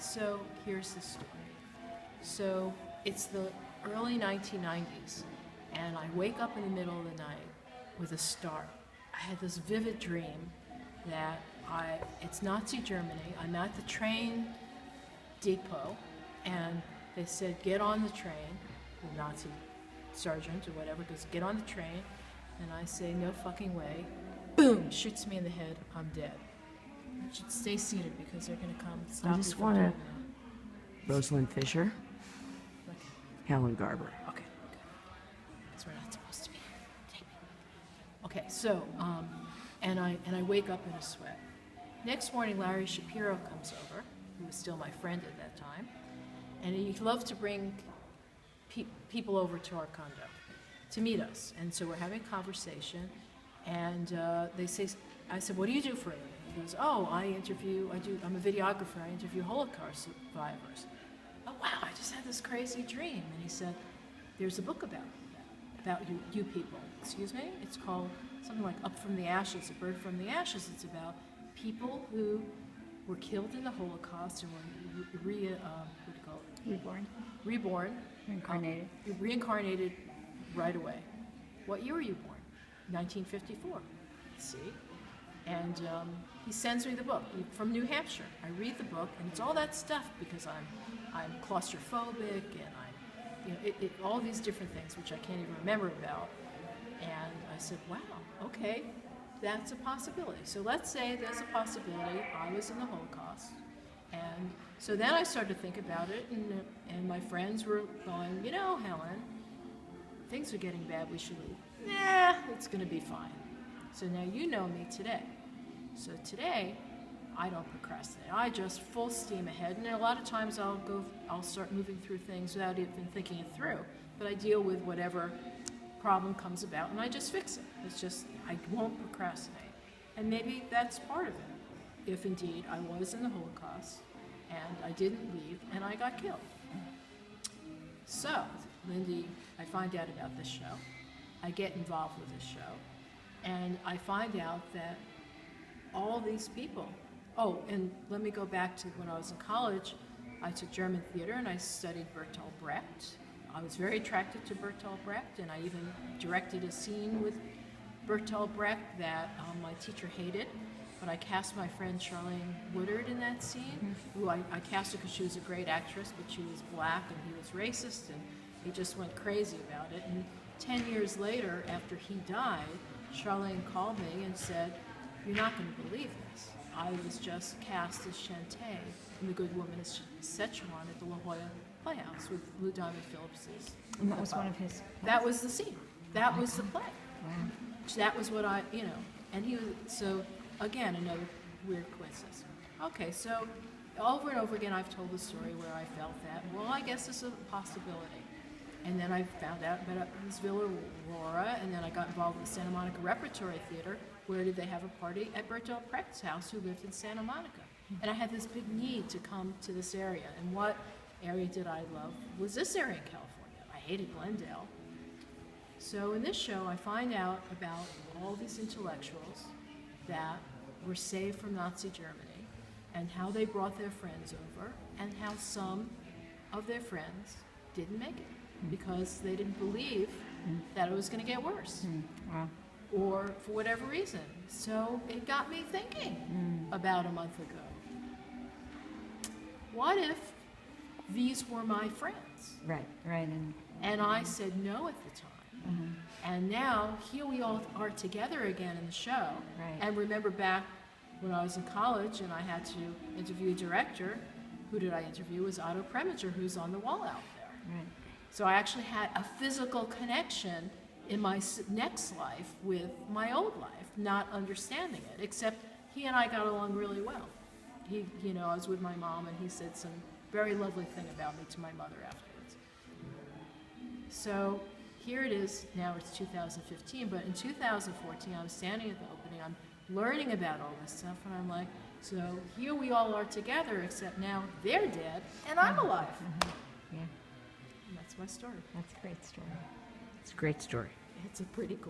So here's the story. So it's the early 1990s, and I wake up in the middle of the night with a start. I had this vivid dream that it's Nazi Germany. I'm at the train depot, and they said, get on the train. The Nazi sergeant or whatever goes, get on the train. And I say, no fucking way. Boom! Shoots me in the head. I'm dead. I should stay seated because they're going to come stop me. I just want to... Rosalind Fisher. Okay. Helen Garber. Okay. That's where we're not supposed to be. Take me. Okay, so, and I wake up in a sweat. Next morning, Larry Shapiro comes over, who was still my friend at that time, and he loved to bring people over to our condo to meet us. And so we're having a conversation, and they say, I said, what do you do for a living? He goes, oh, I'm a videographer, I interview Holocaust survivors. Oh, wow, I just had this crazy dream. And he said, there's a book about you people. Excuse me? It's called something like Up from the Ashes, A Bird from the Ashes. It's about people who were killed in the Holocaust and were reborn. Reincarnated. Reincarnated right away. What year were you born? 1954. See? And he sends me the book from New Hampshire. I read the book, and it's all that stuff because I'm claustrophobic, and all these different things which I can't even remember about. And I said, wow, okay, that's a possibility. So let's say there's a possibility I was in the Holocaust. And so then I started to think about it, and my friends were going, Helen, things are getting bad, we should leave. Nah, it's going to be fine. So now you know me today. So today, I don't procrastinate. I just full steam ahead, and a lot of times I'll start moving through things without even thinking it through. But I deal with whatever problem comes about, and I just fix it. It's just, I won't procrastinate. And maybe that's part of it, if indeed I was in the Holocaust, and I didn't leave, and I got killed. So, Lindy, I find out about this show. I get involved with this show. And I find out that all these people, and let me go back to when I was in college. I took German theater and I studied Bertolt Brecht. I was very attracted to Bertolt Brecht, and I even directed a scene with Bertolt Brecht that my teacher hated, but I cast my friend Charlene Woodard in that scene, who I cast her because she was a great actress, but she was black and he was racist, and he just went crazy about it. And 10 years later, after he died, Charlene called me and said, you're not going to believe this. I was just cast as Shantae in The Good Woman as Szechuan at the La Jolla Playhouse with Lou Diamond Phillips'. And that was one of his... That was the scene. That was the play. Wow. That was what and he was, so again, another weird coincidence. Okay, so over and over again I've told the story where I felt that, well, I guess this is a possibility. And then I found out about Miss Villa Aurora, and then I got involved with the Santa Monica Repertory Theater, where did they have a party? At Bertolt Brecht's house, who lived in Santa Monica. And I had this big need to come to this area. And what area did I love? Was this area in California. I hated Glendale. So in this show, I find out about all these intellectuals that were saved from Nazi Germany, and how they brought their friends over, and how some of their friends didn't make it because they didn't believe that it was going to get worse, or for whatever reason. So it got me thinking about a month ago. What if these were my friends? Right. And I said no at the time. And now here we all are together again in the show. Right. And remember back when I was in college and I had to interview a director. Who did I interview? It was Otto Preminger, who's on the wall out there. Right. So I actually had a physical connection in my next life with my old life, not understanding it, except he and I got along really well. I was with my mom, and he said some very lovely thing about me to my mother afterwards. So here it is, now it's 2015, but in 2014, I was standing at the opening, I'm learning about all this stuff, and I'm like, so here we all are together, except now they're dead, and I'm alive. Yeah. And that's my story. That's a great story. It's a great story. It's a pretty cool